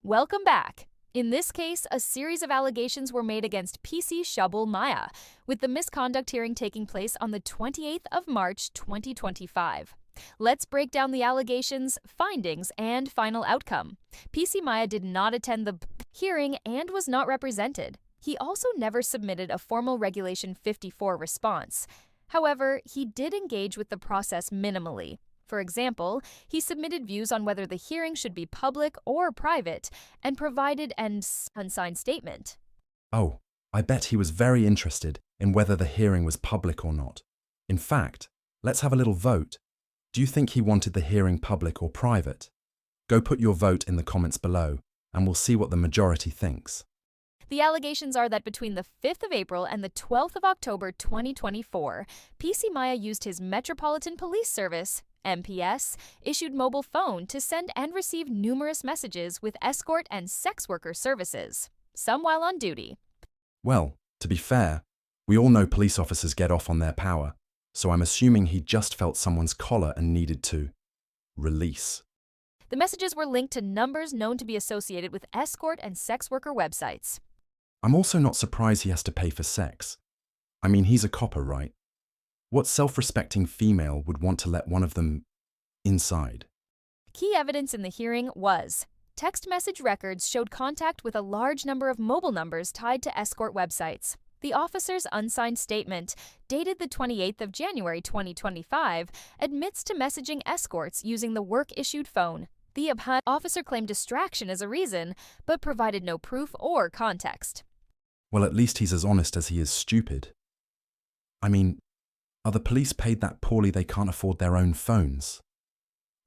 Welcome back. In this case, a series of allegations were made against PC Shabul Miah, with the misconduct hearing taking place on the 28th of March 2025. Let's break down the allegations, findings, and final outcome. PC Miah did not attend the hearing and was not represented. He also never submitted a formal Regulation 54 response. However, he did engage with the process minimally. For example, he submitted views on whether the hearing should be public or private and provided an unsigned statement. Oh, I bet he was very interested in whether the hearing was public or not. In fact, let's have a little vote. Do you think he wanted the hearing public or private? Go put your vote in the comments below, and we'll see what the majority thinks. The allegations are that between the 5th of April and the 12th of October 2024, PC Miah used his Metropolitan Police Service, MPS, issued mobile phone to send and receive numerous messages with escort and sex worker services, some while on duty. Well, to be fair, we all know police officers get off on their power, so I'm assuming he just felt someone's collar and needed to release. The messages were linked to numbers known to be associated with escort and sex worker websites. I'm also not surprised he has to pay for sex. I mean, he's a copper, right? What self-respecting female would want to let one of them inside? Key evidence in the hearing was text message records showed contact with a large number of mobile numbers tied to escort websites. The officer's unsigned statement, dated the 28th of January 2025, admits to messaging escorts using the work-issued phone. The officer claimed distraction as a reason, but provided no proof or context. Well, at least he's as honest as he is stupid. I mean, are the police paid that poorly they can't afford their own phones?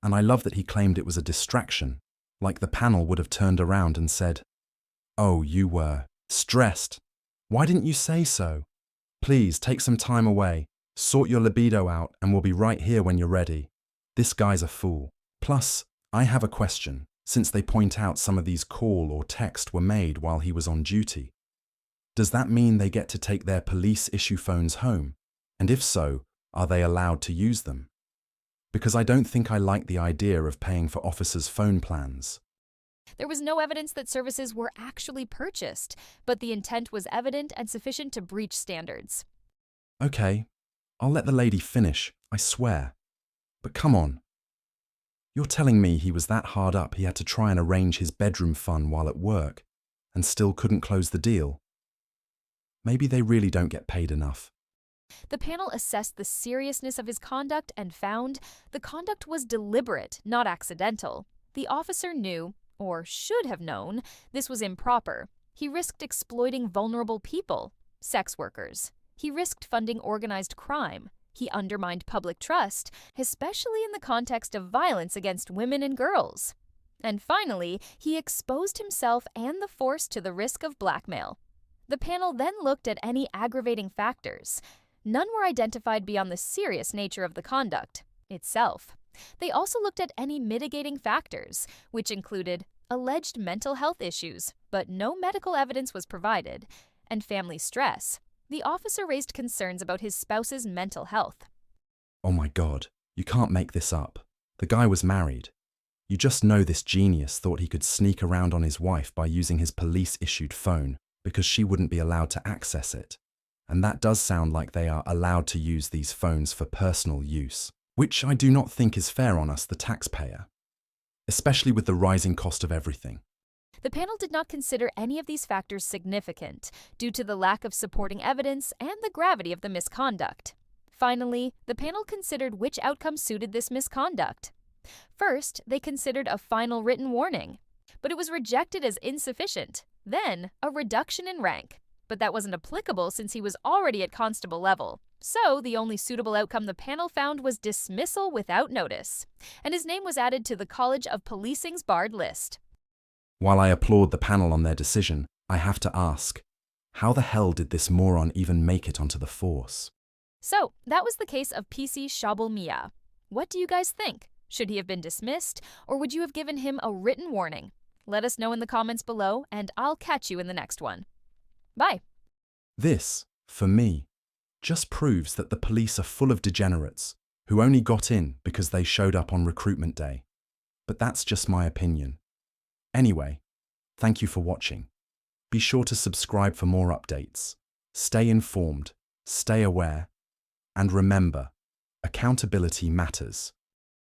And I love that he claimed it was a distraction, like the panel would have turned around and said, "Oh, you were stressed. Why didn't you say so? Please take some time away, sort your libido out, and we'll be right here when you're ready." This guy's a fool. Plus, I have a question, since they point out some of these call or text were made while he was on duty. Does that mean they get to take their police-issue phones home? And if so, are they allowed to use them? Because I don't think I like the idea of paying for officers' phone plans. There was no evidence that services were actually purchased, but the intent was evident and sufficient to breach standards. Okay, I'll let the lady finish, I swear. But come on. You're telling me he was that hard up he had to try and arrange his bedroom fun while at work, and still couldn't close the deal? Maybe they really don't get paid enough. The panel assessed the seriousness of his conduct and found the conduct was deliberate, not accidental. The officer knew, or should have known, this was improper. He risked exploiting vulnerable people, sex workers. He risked funding organized crime. He undermined public trust, especially in the context of violence against women and girls. And finally, he exposed himself and the force to the risk of blackmail. The panel then looked at any aggravating factors. None were identified beyond the serious nature of the conduct itself. They also looked at any mitigating factors, which included alleged mental health issues, but no medical evidence was provided, and family stress. The officer raised concerns about his spouse's mental health. Oh my God, you can't make this up. The guy was married. You just know this genius thought he could sneak around on his wife by using his police-issued phone because she wouldn't be allowed to access it. And that does sound like they are allowed to use these phones for personal use, which I do not think is fair on us, the taxpayer, especially with the rising cost of everything. The panel did not consider any of these factors significant due to the lack of supporting evidence and the gravity of the misconduct. Finally, the panel considered which outcome suited this misconduct. First, they considered a final written warning, but it was rejected as insufficient. Then, a reduction in rank, but that wasn't applicable since he was already at constable level. So, the only suitable outcome the panel found was dismissal without notice, and his name was added to the College of Policing's barred list. While I applaud the panel on their decision, I have to ask, how the hell did this moron even make it onto the force? So, that was the case of PC Shabul Miah. What do you guys think? Should he have been dismissed, or would you have given him a written warning? Let us know in the comments below, and I'll catch you in the next one. Bye. This, for me, just proves that the police are full of degenerates who only got in because they showed up on recruitment day. But that's just my opinion. Anyway, Thank you for watching. Be sure to subscribe for more updates. Stay informed, stay aware, and remember, accountability matters.